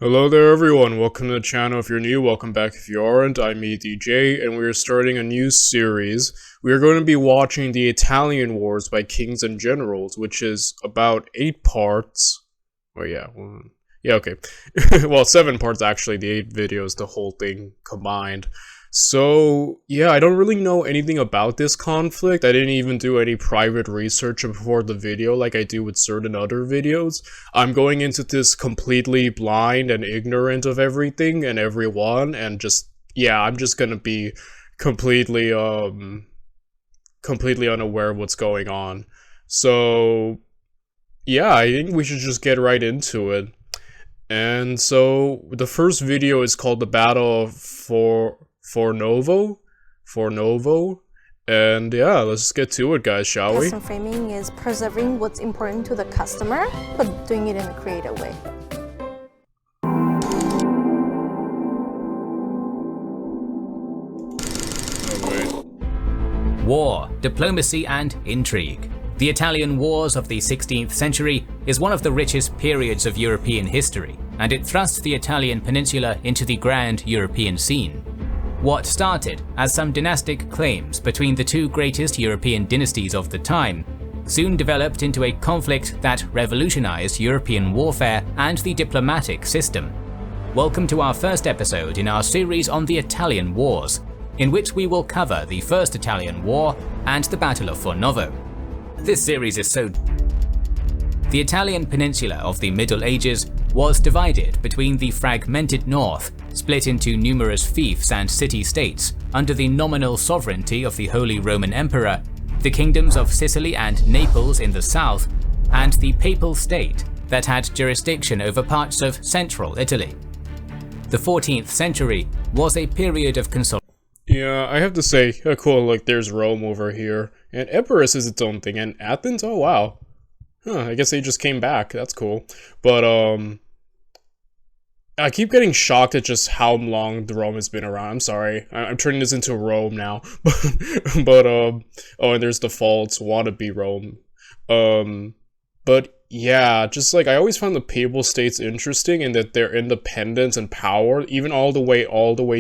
Hello there everyone, welcome to the channel if you're new, welcome back if you aren't. I'm EDJ and we are starting a new series. We are going to be watching the Italian Wars by Kings and Generals, which is about 8 parts. Oh yeah, okay. Well, 7 parts actually, the 8 videos, the whole thing combined. So, yeah, I don't really know anything about this conflict. I didn't even do any private research before the video like I do with certain other videos. I'm going into this completely blind and ignorant of everything and everyone, and just, yeah, I'm just gonna be completely unaware of what's going on. So, yeah, I think we should just get right into it. And so, the first video is called the Battle of Fornovo, and yeah, let's get to it, guys, shall we? Custom framing is preserving what's important to the customer, but doing it in a creative way. War, diplomacy and intrigue. The Italian Wars of the 16th century is one of the richest periods of European history, and it thrust the Italian peninsula into the grand European scene. What started as some dynastic claims between the two greatest European dynasties of the time soon developed into a conflict that revolutionized European warfare and the diplomatic system. Welcome to our first episode in our series on the Italian Wars, in which we will cover the First Italian War and the Battle of Fornovo. This series is so... The Italian peninsula of the Middle Ages was divided between the fragmented north, split into numerous fiefs and city-states under the nominal sovereignty of the Holy Roman Emperor, the kingdoms of Sicily and Naples in the south, and the Papal State that had jurisdiction over parts of central Italy. The 14th century was a period of consolidation. Yeah, I have to say, cool, like there's Rome over here, and Epirus is its own thing, and Athens, oh wow. I guess they just came back, that's cool. But, I keep getting shocked at just how long the Rome has been around. I'm sorry. I'm turning this into Rome now. but oh, and there's the false wannabe Rome. But yeah, just like I always found the Papal States interesting in that their independence and power, even all the way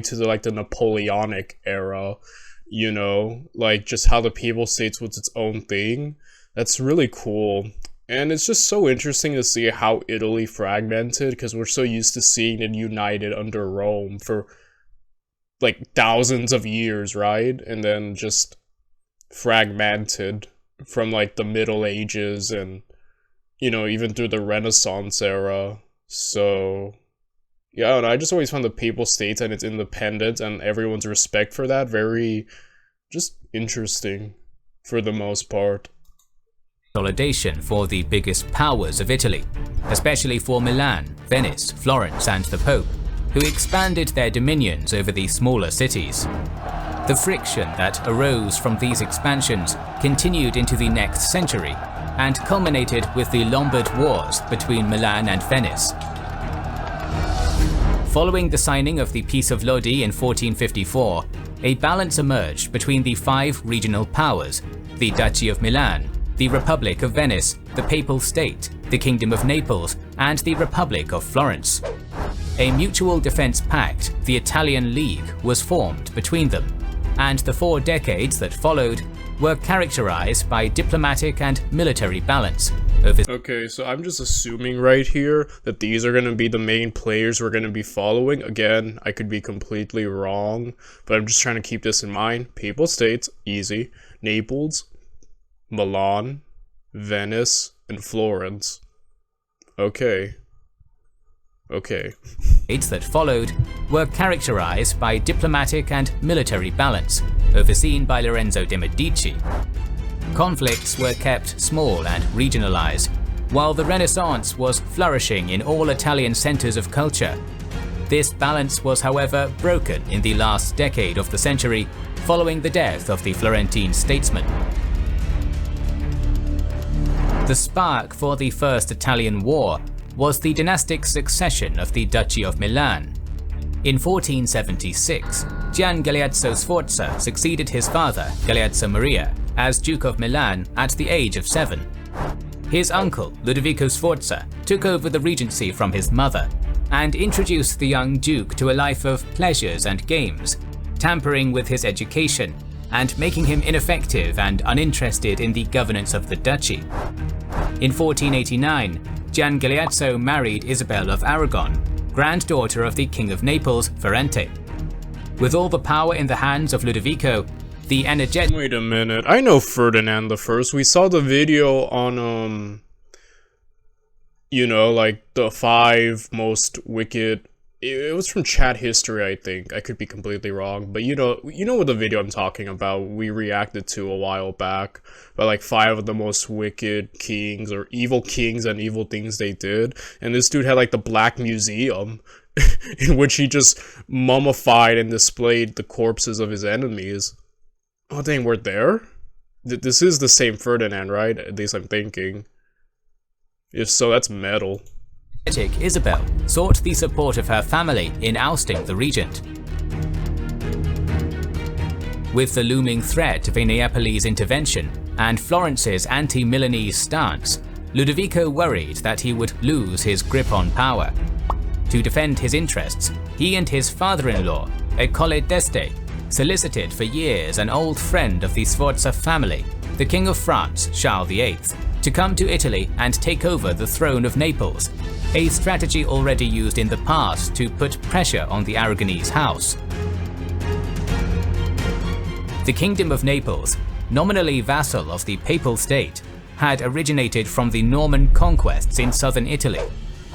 to the Napoleonic era, you know, like just how the Papal States was its own thing. That's really cool. And it's just so interesting to see how Italy fragmented, because we're so used to seeing it united under Rome for like thousands of years, right? And then just fragmented from like the Middle Ages and, you know, even through the Renaissance era. So, yeah, and I just always found the Papal States and its independence and everyone's respect for that very just interesting for the most part. Consolidation for the biggest powers of Italy, especially for Milan, Venice, Florence and the Pope, who expanded their dominions over the smaller cities. The friction that arose from these expansions continued into the next century and culminated with the Lombard Wars between Milan and Venice. Following the signing of the Peace of Lodi in 1454, a balance emerged between the 5 regional powers, the Duchy of Milan, the Republic of Venice, the Papal State, the Kingdom of Naples, and the Republic of Florence. A mutual defense pact, the Italian League, was formed between them, and the 4 decades that followed were characterized by diplomatic and military balance. Okay, so I'm just assuming right here that these are going to be the main players we're going to be following. Again, I could be completely wrong, but I'm just trying to keep this in mind. Papal States, easy. Naples, Milan, Venice, and Florence. Okay. Dates that followed were characterized by diplomatic and military balance, overseen by Lorenzo de' Medici. Conflicts were kept small and regionalized, while the Renaissance was flourishing in all Italian centers of culture. This balance was, however, broken in the last decade of the century, following the death of the Florentine statesman. The spark for the First Italian War was the dynastic succession of the Duchy of Milan. In 1476, Gian Galeazzo Sforza succeeded his father, Galeazzo Maria, as Duke of Milan at the age of 7. His uncle, Ludovico Sforza, took over the regency from his mother, and introduced the young duke to a life of pleasures and games, tampering with his education and making him ineffective and uninterested in the governance of the duchy. In 1489, Gian Galeazzo married Isabel of Aragon, granddaughter of the King of Naples, Ferrante. With all the power in the hands of Ludovico, the energetic— Wait a minute, I know Ferdinand the First. We saw the video on, you know, like, the 5 most wicked— it was from Chat History, I think. I could be completely wrong, but you know what the video I'm talking about, we reacted to a while back, about like 5 of the most wicked kings, or evil kings and evil things they did, and this dude had like the Black Museum, in which he just mummified and displayed the corpses of his enemies. Oh dang, we're there? This is the same Ferdinand, right? At least I'm thinking. If so, that's metal. Isabel sought the support of her family in ousting the regent. With the looming threat of a Neapolitan intervention and Florence's anti-Milanese stance, Ludovico worried that he would lose his grip on power. To defend his interests, he and his father-in-law, Ercole d'Este, solicited for years an old friend of the Sforza family, the King of France, Charles VIII, to come to Italy and take over the throne of Naples, a strategy already used in the past to put pressure on the Aragonese house. The Kingdom of Naples, nominally vassal of the Papal State, had originated from the Norman conquests in southern Italy,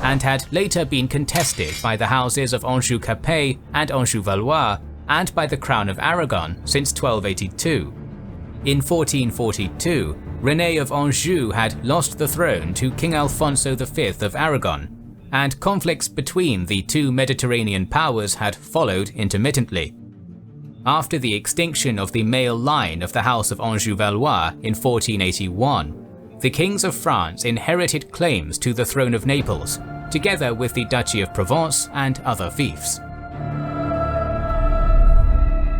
and had later been contested by the houses of Anjou-Capet and Anjou-Valois, and by the Crown of Aragon since 1282. In 1442, René of Anjou had lost the throne to King Alfonso V of Aragon, and conflicts between the two Mediterranean powers had followed intermittently. After the extinction of the male line of the House of Anjou-Valois in 1481, the kings of France inherited claims to the throne of Naples, together with the Duchy of Provence and other fiefs.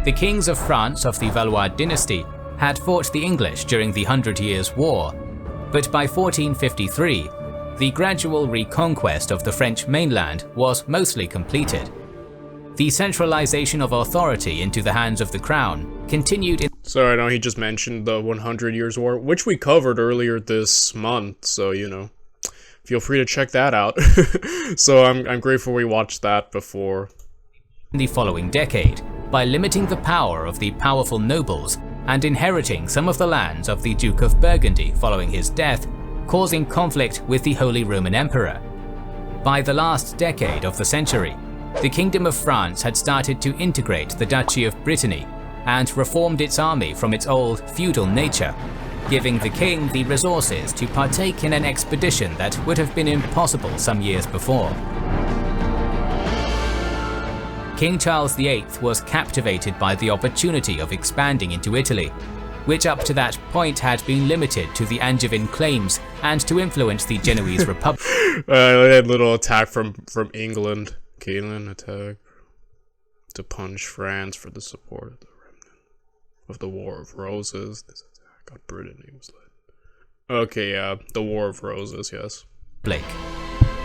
The kings of France of the Valois dynasty had fought the English during the 100 Years' War, but by 1453, the gradual reconquest of the French mainland was mostly completed. The centralization of authority into the hands of the crown continued in— Sorry, I know he just mentioned the 100 Years' War, which we covered earlier this month, so, you know, feel free to check that out. So I'm grateful we watched that before. The following decade, by limiting the power of the powerful nobles and inheriting some of the lands of the Duke of Burgundy following his death, causing conflict with the Holy Roman Emperor. By the last decade of the century, the Kingdom of France had started to integrate the Duchy of Brittany and reformed its army from its old feudal nature, giving the king the resources to partake in an expedition that would have been impossible some years before. King Charles VIII was captivated by the opportunity of expanding into Italy, which up to that point had been limited to the Angevin claims and to influence the Genoese Republic. A little attack from England. Caitlin attack to punish France for the support of the remnant of the War of Roses. This attack on Brittany was led. Okay, yeah, the War of Roses, yes.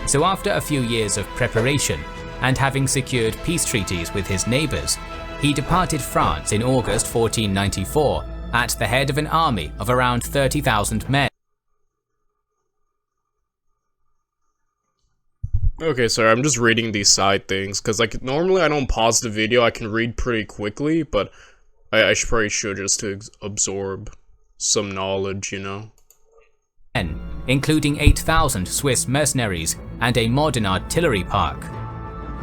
So after a few years of preparation, and having secured peace treaties with his neighbours, he departed France in August 1494 at the head of an army of around 30,000 men. Okay, sorry, I'm just reading these side things, because like normally I don't pause the video, I can read pretty quickly, but I probably should just to absorb some knowledge, you know? Including 8,000 Swiss mercenaries and a modern artillery park.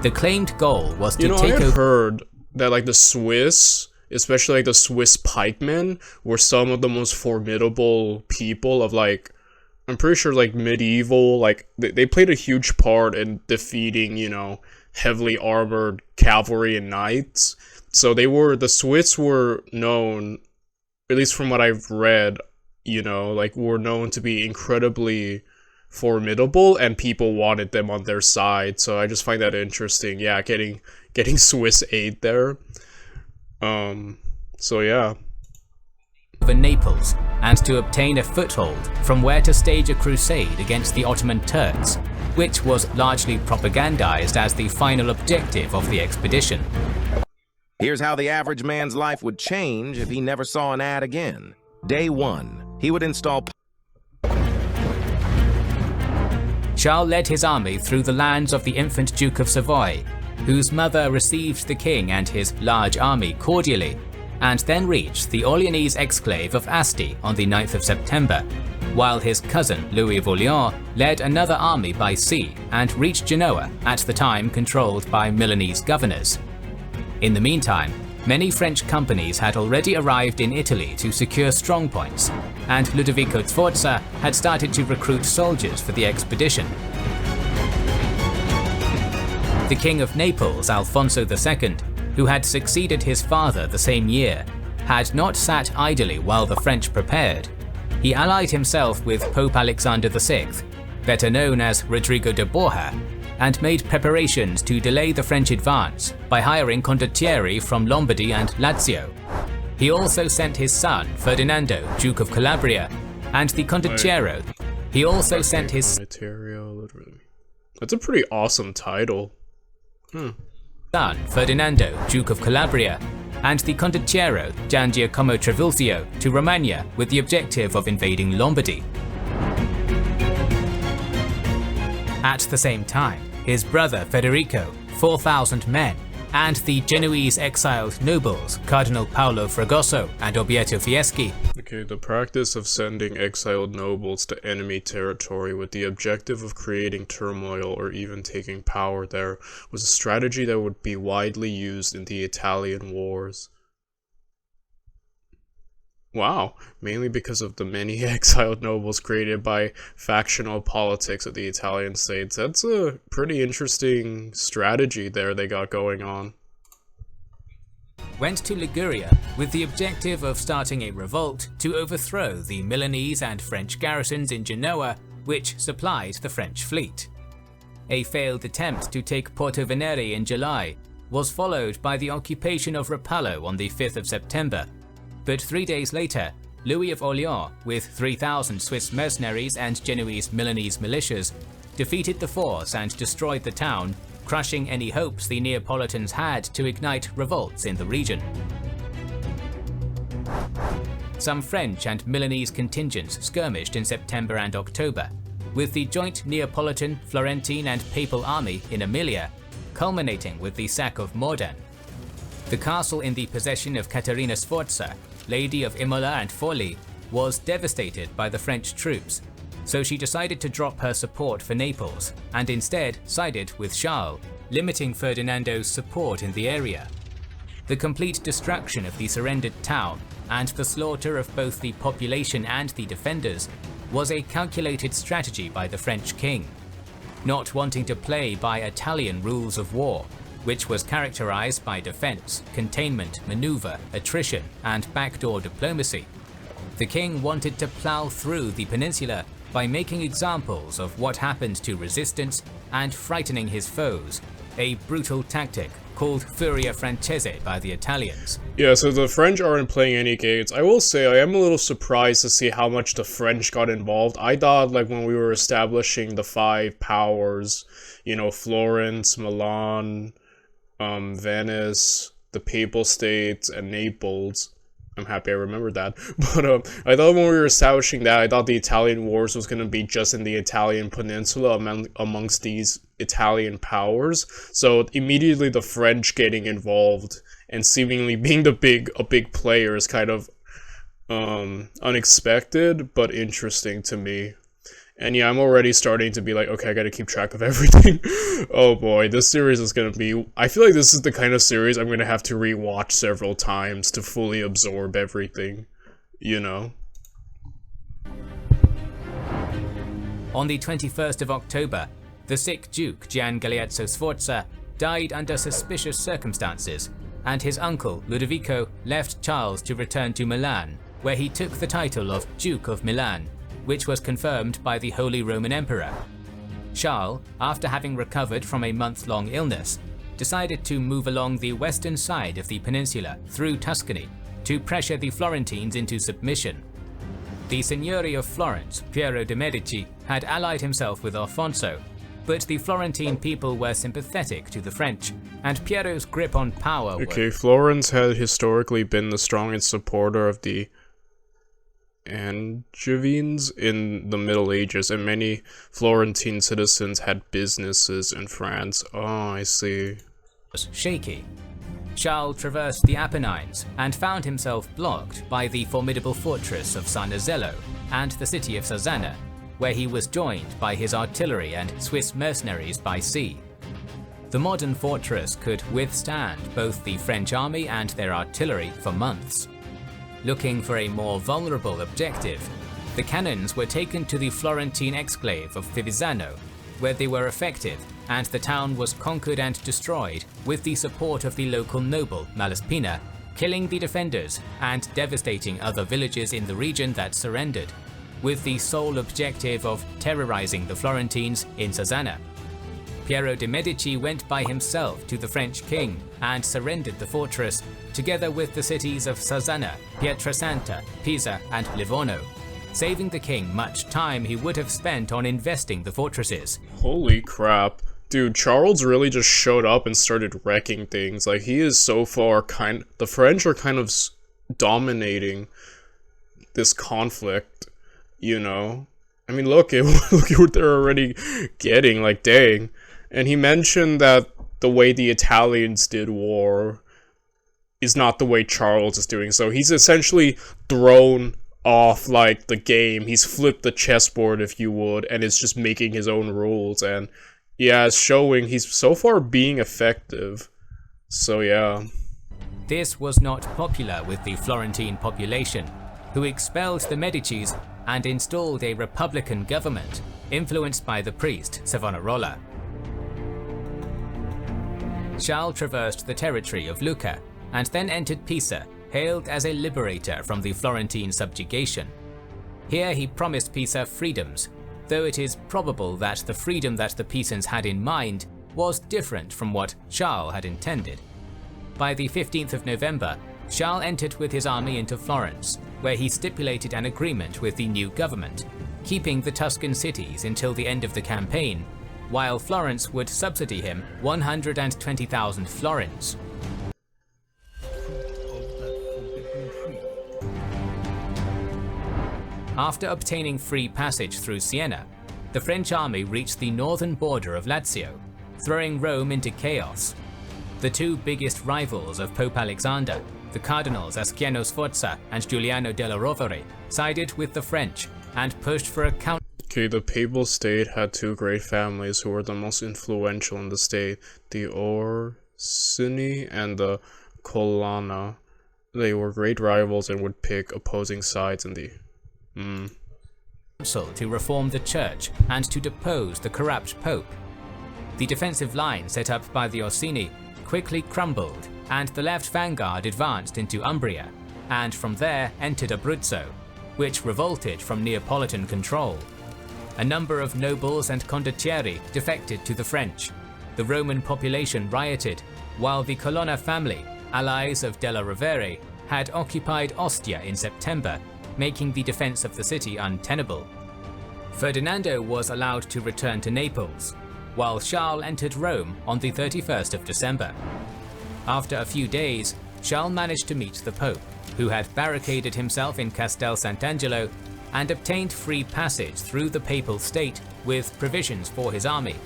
The claimed goal was to take over— I heard that like the Swiss, especially like the Swiss pikemen, were some of the most formidable people of like, I'm pretty sure like medieval, like they played a huge part in defeating, you know, heavily armored cavalry and knights. So the Swiss were known, at least from what I've read, you know, like were known to be incredibly formidable, and people wanted them on their side. So I just find that interesting. Yeah, getting Swiss aid there. So yeah. Over Naples, and to obtain a foothold from where to stage a crusade against the Ottoman Turks, which was largely propagandized as the final objective of the expedition. Here's how the average man's life would change if he never saw an ad again. Day 1, he would install... Charles led his army through the lands of the infant Duke of Savoy, whose mother received the king and his large army cordially, and then reached the Orleanese exclave of Asti on the 9th of September, while his cousin Louis of Orleans led another army by sea and reached Genoa, at the time controlled by Milanese governors. In the meantime, many French companies had already arrived in Italy to secure strongpoints, and Ludovico Sforza had started to recruit soldiers for the expedition. The King of Naples, Alfonso II, who had succeeded his father the same year, had not sat idly while the French prepared. He allied himself with Pope Alexander VI, better known as Rodrigo de Borja, and made preparations to delay the French advance by hiring condottieri from Lombardy and Lazio. He also sent his son, Ferdinando, Duke of Calabria, and the condottiero. He also sent his That's a pretty awesome title. son, Ferdinando, Duke of Calabria, and the condottiero, Gian Giacomo Trivulzio, to Romagna with the objective of invading Lombardy. At the same time, his brother Federico, 4,000 men, and the Genoese exiled nobles, Cardinal Paolo Fragoso and Obietto Fieschi. Okay, the practice of sending exiled nobles to enemy territory with the objective of creating turmoil or even taking power there was a strategy that would be widely used in the Italian wars. Wow, mainly because of the many exiled nobles created by factional politics of the Italian states. That's a pretty interesting strategy there they got going on. Went to Liguria with the objective of starting a revolt to overthrow the Milanese and French garrisons in Genoa, which supplied the French fleet. A failed attempt to take Porto Venere in July was followed by the occupation of Rapallo on the 5th of September. But 3 days later, Louis of Orleans, with 3,000 Swiss mercenaries and Genoese Milanese militias, defeated the force and destroyed the town, crushing any hopes the Neapolitans had to ignite revolts in the region. Some French and Milanese contingents skirmished in September and October, with the joint Neapolitan, Florentine and Papal army in Emilia, culminating with the sack of Modena. The castle in the possession of Caterina Sforza, Lady of Imola and Forli, was devastated by the French troops, so she decided to drop her support for Naples and instead sided with Charles, limiting Ferdinando's support in the area. The complete destruction of the surrendered town and the slaughter of both the population and the defenders was a calculated strategy by the French king, not wanting to play by Italian rules of war, which was characterized by defense, containment, maneuver, attrition, and backdoor diplomacy. The king wanted to plow through the peninsula by making examples of what happened to resistance and frightening his foes, a brutal tactic called Furia Francese by the Italians. Yeah, so the French aren't playing any games. I will say I am a little surprised to see how much the French got involved. I thought, like, when we were establishing the 5 powers, you know, Florence, Milan, Venice, the Papal States, and Naples. I'm happy I remembered that. But I thought when we were establishing that, I thought the Italian wars was going to be just in the Italian peninsula amongst these Italian powers. So immediately the French getting involved and seemingly being a big player is kind of unexpected, but interesting to me. And yeah, I'm already starting to be like, okay, I gotta keep track of everything. Oh boy, this series is gonna be... I feel like this is the kind of series I'm gonna have to rewatch several times to fully absorb everything, you know? On the 21st of October, the sick Duke Gian Galeazzo Sforza died under suspicious circumstances, and his uncle Ludovico left Charles to return to Milan, where he took the title of Duke of Milan, which was confirmed by the Holy Roman Emperor. Charles, after having recovered from a month-long illness, decided to move along the western side of the peninsula through Tuscany to pressure the Florentines into submission. The Signori of Florence, Piero de' Medici, had allied himself with Alfonso, But the Florentine people were sympathetic to the French, and Piero's grip on power Okay, Florence had historically been the strongest supporter of the Angevines in the Middle Ages, and many Florentine citizens had businesses in France. Oh, I see. was shaky. Charles traversed the Apennines and found himself blocked by the formidable fortress of San Azello and the city of Sazana, where he was joined by his artillery and Swiss mercenaries by sea. The modern fortress could withstand both the French army and their artillery for months. Looking for a more vulnerable objective, the cannons were taken to the Florentine exclave of Fivizzano, where they were effective, and the town was conquered and destroyed with the support of the local noble Malaspina, killing the defenders and devastating other villages in the region that surrendered, with the sole objective of terrorizing the Florentines in Sazana. Piero de' Medici went by himself to the French king and surrendered the fortress, together with the cities of Sazana, Pietrasanta, Pisa, and Livorno, saving the king much time he would have spent on investing the fortresses. Holy crap. Dude, Charles really just showed up and started wrecking things. Like, he is so far the French are kind of dominating this conflict, you know? I mean, look at what they're already getting, like, dang. And he mentioned that the way the Italians did war is not the way Charles is doing. So he's essentially thrown off, like, the game. He's flipped the chessboard, if you would, and is just making his own rules. And yeah, it's showing he's so far being effective. So yeah. This was not popular with the Florentine population, who expelled the Medicis and installed a republican government influenced by the priest Savonarola. Charles traversed the territory of Lucca and then entered Pisa, hailed as a liberator from the Florentine subjugation. Here he promised Pisa freedoms, though it is probable that the freedom that the Pisans had in mind was different from what Charles had intended. By the 15th of November, Charles entered with his army into Florence, where he stipulated an agreement with the new government, keeping the Tuscan cities until the end of the campaign, while Florence would subsidy him 120,000 florins. After obtaining free passage through Siena, the French army reached the northern border of Lazio, throwing Rome into chaos. The two biggest rivals of Pope Alexander, the Cardinals Asciano Sforza and Giuliano della Rovere, sided with the French and pushed for a counter. Okay, the Papal State had two great families who were the most influential in the state, the Orsini and the Colonna. They were great rivals and would pick opposing sides in the council to reform the church and to depose the corrupt pope. The defensive line set up by the Orsini quickly crumbled, and the left vanguard advanced into Umbria, and from there entered Abruzzo, which revolted from Neapolitan control. A number of nobles and condottieri defected to the French. The Roman population rioted, while the Colonna family, allies of della Rovere, had occupied Ostia in September, making the defense of the city untenable. Ferdinando was allowed to return to Naples, while Charles entered Rome on the 31st of December. After a few days, Charles managed to meet the Pope, who had barricaded himself in Castel Sant'Angelo and obtained free passage through the Papal State with provisions for his army,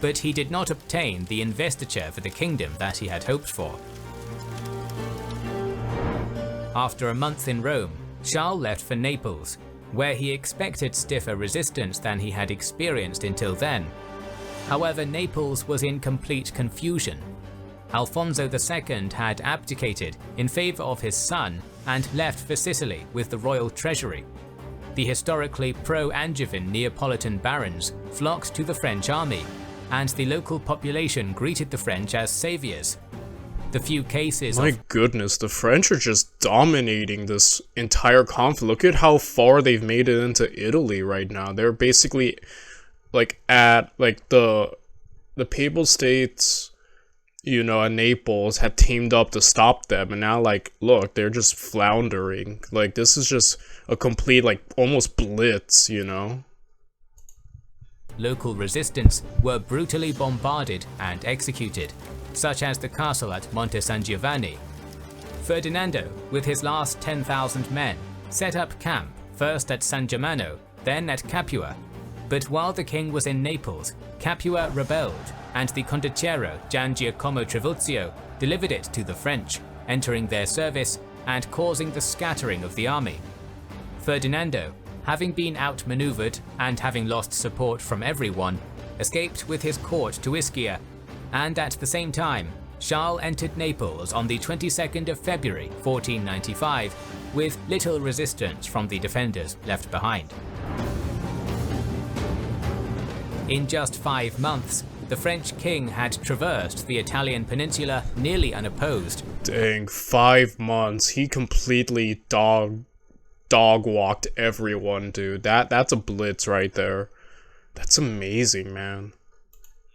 but he did not obtain the investiture for the kingdom that he had hoped for. After a month in Rome, Charles left for Naples, where he expected stiffer resistance than he had experienced until then. However, Naples was in complete confusion. Alfonso II had abdicated in favor of his son and left for Sicily with the royal treasury. The historically pro-Angevin Neapolitan barons flocked to the French army, and the local population greeted the French as saviors. The few cases My goodness, the French are just dominating this entire conflict. Look at how far they've made it into Italy right now. They're basically like at like the Papal States, you know, and Naples had teamed up to stop them, and now like look, they're just floundering. Like this is just a complete like almost blitz, you know. local resistance were brutally bombarded and executed, such as the castle at Monte San Giovanni. Ferdinando, with his last 10,000 men, set up camp first at San Germano, then at Capua. But while the king was in Naples, Capua rebelled, and the condottiero Gian Giacomo Trivulzio delivered it to the French, entering their service and causing the scattering of the army. Ferdinando, having been outmaneuvered and having lost support from everyone, escaped with his court to Ischia, and at the same time, Charles entered Naples on the 22nd of February 1495, with little resistance from the defenders left behind. In just 5 months, the French king had traversed the Italian peninsula nearly unopposed. Dang, 5 months. He completely dog walked everyone, dude. That's a blitz right there. That's amazing, man.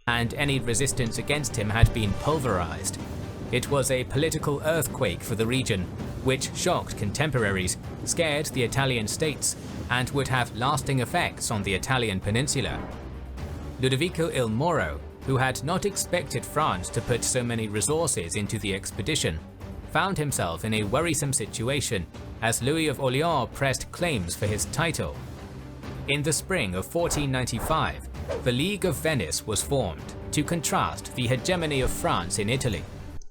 And any resistance against him had been pulverized. It was a political earthquake for the region, which shocked contemporaries, scared the Italian states, and would have lasting effects on the Italian peninsula. Ludovico il Moro, who had not expected France to put so many resources into the expedition, found himself in a worrisome situation as Louis of Orleans pressed claims for his title. In the spring of 1495, the League of Venice was formed to contrast the hegemony of France in Italy.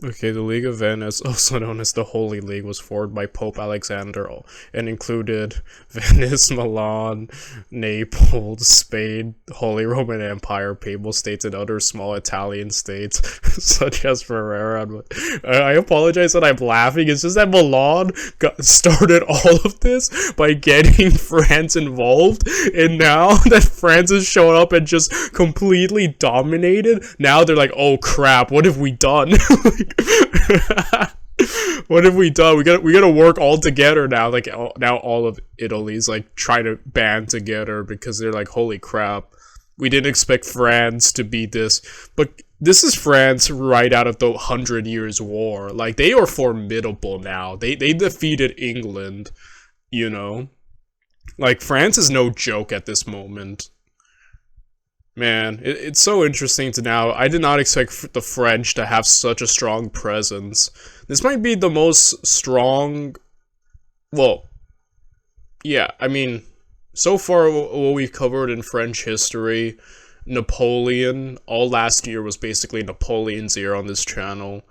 Okay, the League of Venice, also known as the Holy League, was formed by Pope Alexander and included Venice, Milan, Naples, Spain, Holy Roman Empire, Papal States, and other small Italian states, such as Ferrara. I apologize that I'm laughing, it's just that Milan started all of this by getting France involved, and now that France has shown up and just completely dominated, now they're like, oh crap, what have we done? What have we done? We gotta work all together now. Like now all of Italy's like trying to band together because they're like, holy crap, we didn't expect France to be this. But this is France right out of the 100 Years' War. Like, they are formidable now. They defeated England, you know? Like, France is no joke at this moment. Man, it's so interesting to now. I did not expect the French to have such a strong presence. This might be the most strong... Well, yeah, I mean, so far what we've covered in French history, Napoleon, all last year was basically Napoleon's year on this channel.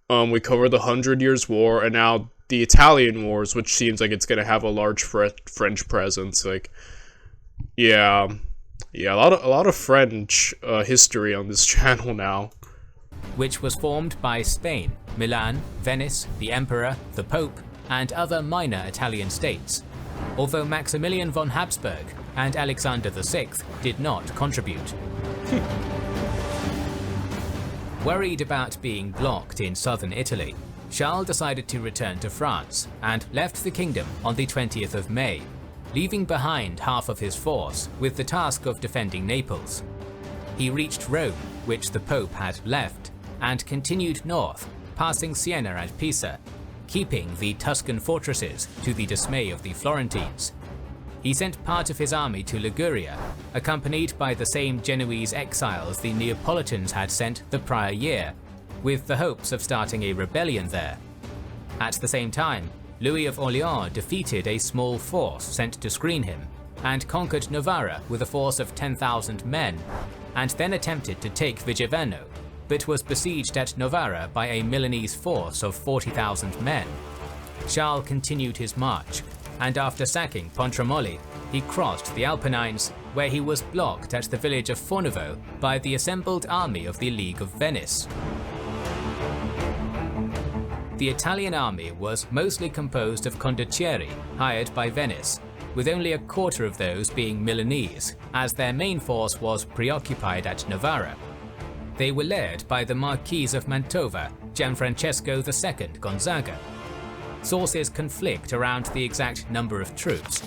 We covered the 100 Years' War, and now the Italian Wars, which seems like it's gonna have a large French presence. Like, yeah, a lot of French history on this channel now. Which was formed by Spain, Milan, Venice, the Emperor, the Pope, and other minor Italian states, although Maximilian von Habsburg and Alexander VI did not contribute. Worried about being blocked in southern Italy, Charles decided to return to France and left the kingdom on the 20th of May, leaving behind half of his force with the task of defending Naples. He reached Rome, which the Pope had left, and continued north, passing Siena and Pisa, keeping the Tuscan fortresses to the dismay of the Florentines. He sent part of his army to Liguria, accompanied by the same Genoese exiles the Neapolitans had sent the prior year, with the hopes of starting a rebellion there. At the same time, Louis of Orleans defeated a small force sent to screen him, and conquered Novara with a force of 10,000 men, and then attempted to take Vigevano, but was besieged at Novara by a Milanese force of 40,000 men. Charles continued his march, and after sacking Pontremoli, he crossed the Apennines, where he was blocked at the village of Fornovo by the assembled army of the League of Venice. The Italian army was mostly composed of condottieri hired by Venice, with only a quarter of those being Milanese, as their main force was preoccupied at Novara. They were led by the Marquis of Mantova, Gianfrancesco II Gonzaga. Sources conflict around the exact number of troops,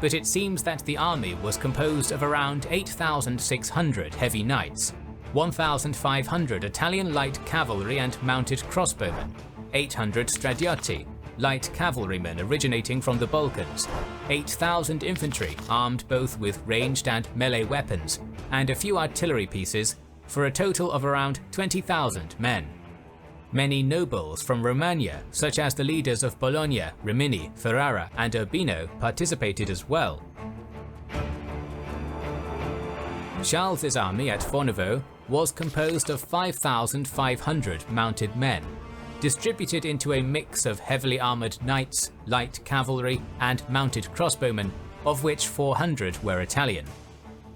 but it seems that the army was composed of around 8,600 heavy knights, 1,500 Italian light cavalry and mounted crossbowmen, 800 stradiotti, light cavalrymen originating from the Balkans, 8,000 infantry armed both with ranged and melee weapons, and a few artillery pieces, for a total of around 20,000 men. Many nobles from Romagna, such as the leaders of Bologna, Rimini, Ferrara, and Urbino, participated as well. Charles's army at Fornovo was composed of 5,500 mounted men, distributed into a mix of heavily armoured knights, light cavalry, and mounted crossbowmen, of which 400 were Italian.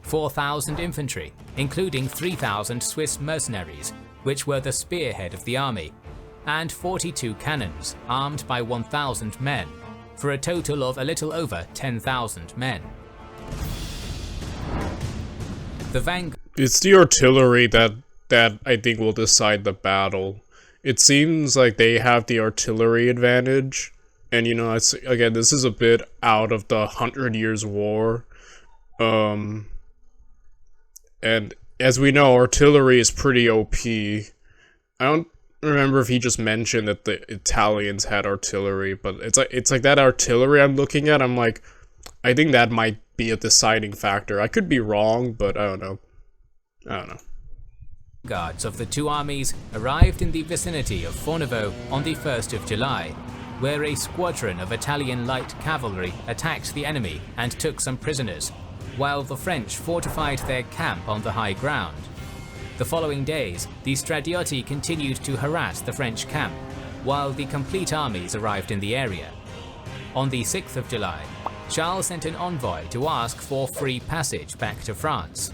4,000 infantry, including 3,000 Swiss mercenaries, which were the spearhead of the army, and 42 cannons, armed by 1,000 men, for a total of a little over 10,000 men. The vanguard. It's the artillery that I think will decide the battle. It seems like they have the artillery advantage, and you know, again, this is a bit out of the 100 Years' War, and as we know, artillery is pretty OP. I don't remember if he just mentioned that the Italians had artillery, but it's like that artillery I'm looking at, I'm like, I think that might be a deciding factor. I could be wrong, but I don't know. Guards of the two armies arrived in the vicinity of Fornovo on the 1st of July, where a squadron of Italian light cavalry attacked the enemy and took some prisoners, while the French fortified their camp on the high ground. The following days, the Stradiotti continued to harass the French camp, while the complete armies arrived in the area. On the 6th of July, Charles sent an envoy to ask for free passage back to France.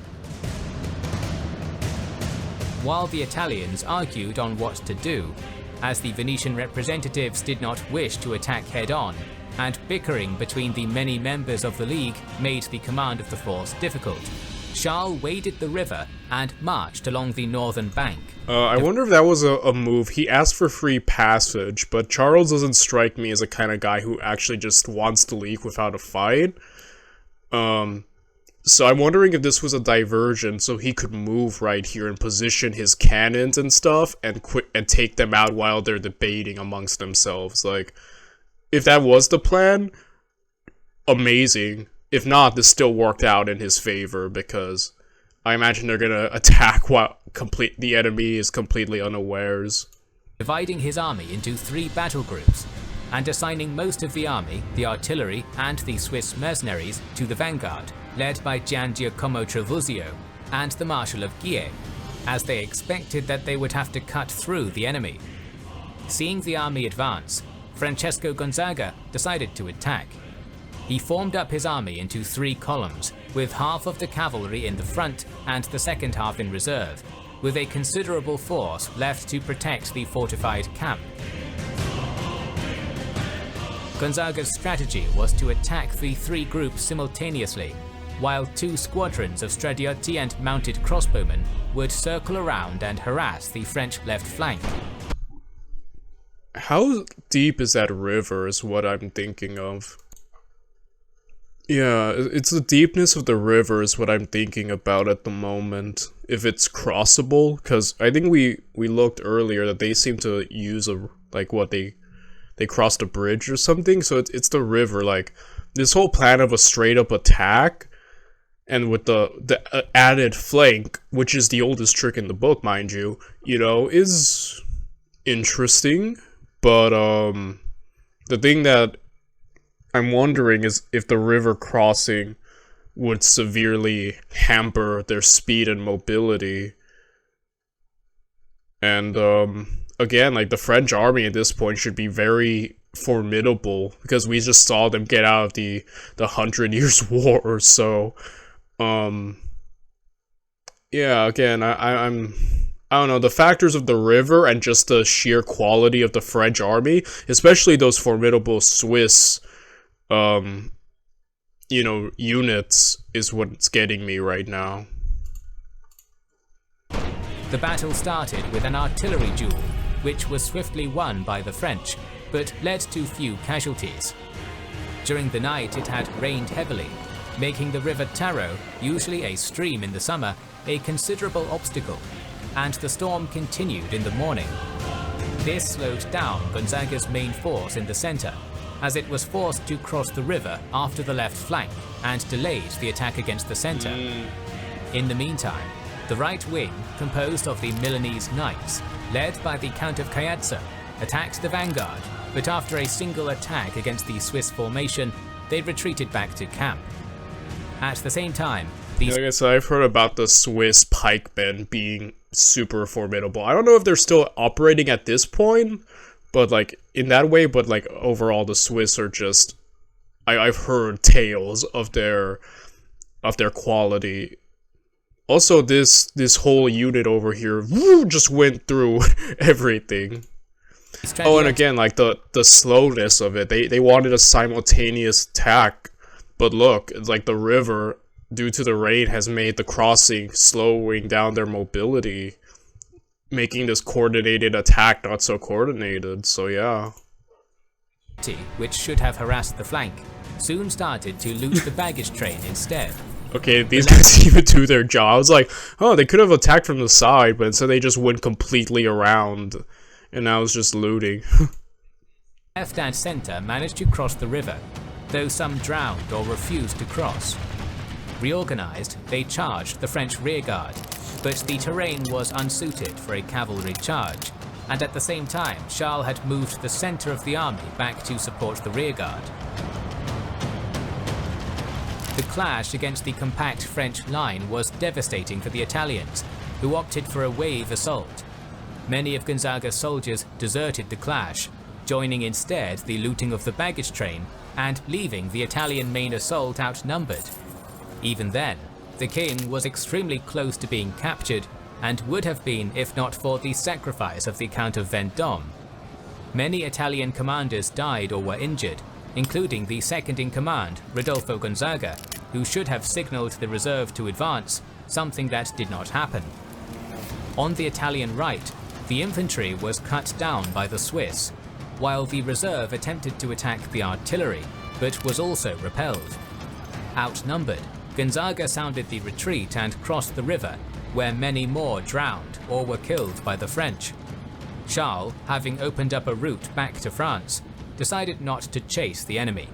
While the Italians argued on what to do, as the Venetian representatives did not wish to attack head-on, and bickering between the many members of the League made the command of the force difficult, Charles waded the river and marched along the northern bank. I wonder if that was a move. He asked for free passage, but Charles doesn't strike me as a kind of guy who actually just wants to leave without a fight. So I'm wondering if this was a diversion so he could move right here and position his cannons and stuff and take them out while they're debating amongst themselves. Like, if that was the plan, amazing. If not, this still worked out in his favor, because I imagine they're gonna attack while the enemy is completely unawares. Dividing his army into 3 battle groups, and assigning most of the army, the artillery, and the Swiss mercenaries to the vanguard, led by Gian Giacomo Trevuzio and the Marshal of Guiers, as they expected that they would have to cut through the enemy. Seeing the army advance, Francesco Gonzaga decided to attack. He formed up his army into 3 columns, with half of the cavalry in the front and the second half in reserve, with a considerable force left to protect the fortified camp. Gonzaga's strategy was to attack the 3 groups simultaneously, while 2 squadrons of Stradiotti and mounted crossbowmen would circle around and harass the French left flank. How deep is that river is what I'm thinking of. Yeah, it's the deepness of the river is what I'm thinking about at the moment. If it's crossable, because I think we looked earlier that they seem to use they crossed a bridge or something, so it's the river. Like, this whole plan of a straight up attack, and with the added flank, which is the oldest trick in the book, mind you, is interesting. But the thing that I'm wondering is if the river crossing would severely hamper their speed and mobility. And again, like, the French army at this point should be very formidable, because we just saw them get out of the 100 Years' War. So yeah, again, I don't know, the factors of the river and just the sheer quality of the French army, especially those formidable Swiss units, is what's getting me right now. The battle started with an artillery duel, which was swiftly won by the French, but led to few casualties. During the night it had rained heavily, making the river Taro, usually a stream in the summer, a considerable obstacle, and the storm continued in the morning. This slowed down Gonzaga's main force in the center, as it was forced to cross the river after the left flank and delayed the attack against the center. In the meantime, the right wing, composed of the Milanese knights, led by the Count of Caiazzo, attacked the vanguard, but after a single attack against the Swiss formation, they retreated back to camp. At the same time, like I said, I've heard about the Swiss pikemen being super formidable. I don't know if they're still operating at this point, but like in that way, but like overall the Swiss are just, I've heard tales of their quality. Also, this whole unit over here just went through everything. Oh, and again, like the slowness of it. They wanted a simultaneous attack, but look, it's like the river, due to the rain, has made the crossing, slowing down their mobility, making this coordinated attack not so coordinated. So yeah. Which should have harassed the flank, soon started to loot the baggage train instead. Okay, these guys even do their job. I was like, oh, they could have attacked from the side, but instead they just went completely around, and now it's just looting. Left and center managed to cross the river, though some drowned or refused to cross. Reorganized, they charged the French rearguard, but the terrain was unsuited for a cavalry charge, and at the same time Charles had moved the center of the army back to support the rearguard. The clash against the compact French line was devastating for the Italians, who opted for a wave assault. Many of Gonzaga's soldiers deserted the clash, joining instead the looting of the baggage train and leaving the Italian main assault outnumbered. Even then, the king was extremely close to being captured, and would have been if not for the sacrifice of the Count of Vendôme. Many Italian commanders died or were injured, including the second-in-command, Rodolfo Gonzaga, who should have signalled the reserve to advance, something that did not happen. On the Italian right, the infantry was cut down by the Swiss, while the reserve attempted to attack the artillery, but was also repelled. Outnumbered, Gonzaga sounded the retreat and crossed the river, where many more drowned or were killed by the French. Charles, having opened up a route back to France, decided not to chase the enemy.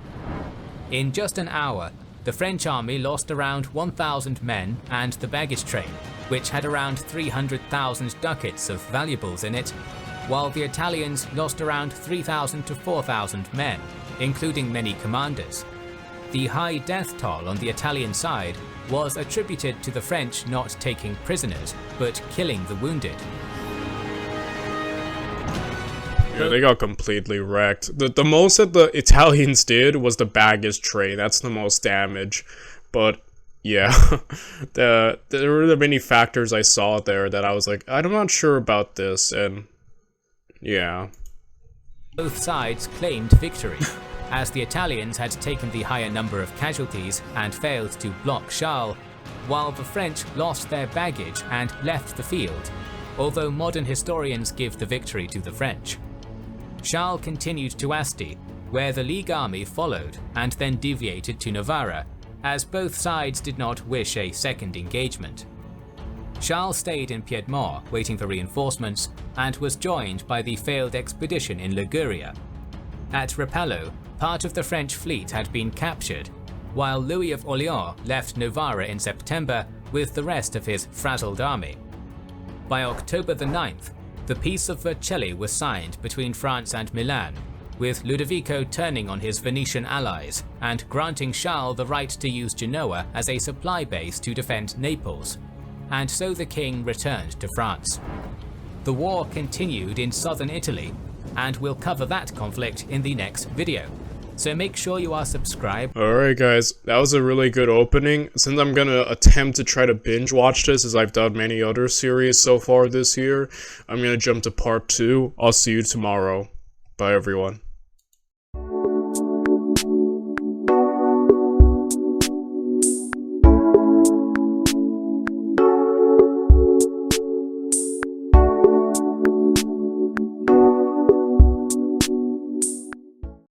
In just an hour, the French army lost around 1,000 men and the baggage train, which had around 300,000 ducats of valuables in it, while the Italians lost around 3,000 to 4,000 men, including many commanders. The high death toll on the Italian side was attributed to the French not taking prisoners, but killing the wounded. Yeah, they got completely wrecked. The most that the Italians did was the baggage train. That's the most damage. But yeah, there were many factors I saw there that I was like, I'm not sure about this, and yeah. Both sides claimed victory, as the Italians had taken the higher number of casualties and failed to block Charles, while the French lost their baggage and left the field, although modern historians give the victory to the French. Charles continued to Asti, where the League army followed and then deviated to Novara, as both sides did not wish a second engagement. Charles stayed in Piedmont waiting for reinforcements and was joined by the failed expedition in Liguria. At Rapallo, part of the French fleet had been captured, while Louis of Orléans left Novara in September with the rest of his frazzled army. By October the 9th, the Peace of Vercelli was signed between France and Milan, with Ludovico turning on his Venetian allies and granting Charles the right to use Genoa as a supply base to defend Naples, and so the king returned to France. The war continued in southern Italy, and we'll cover that conflict in the next video. So make sure you are subscribed. Alright guys, that was a really good opening. Since I'm gonna attempt to try to binge watch this as I've done many other series so far this year, I'm gonna jump to part 2. I'll see you tomorrow. Bye everyone.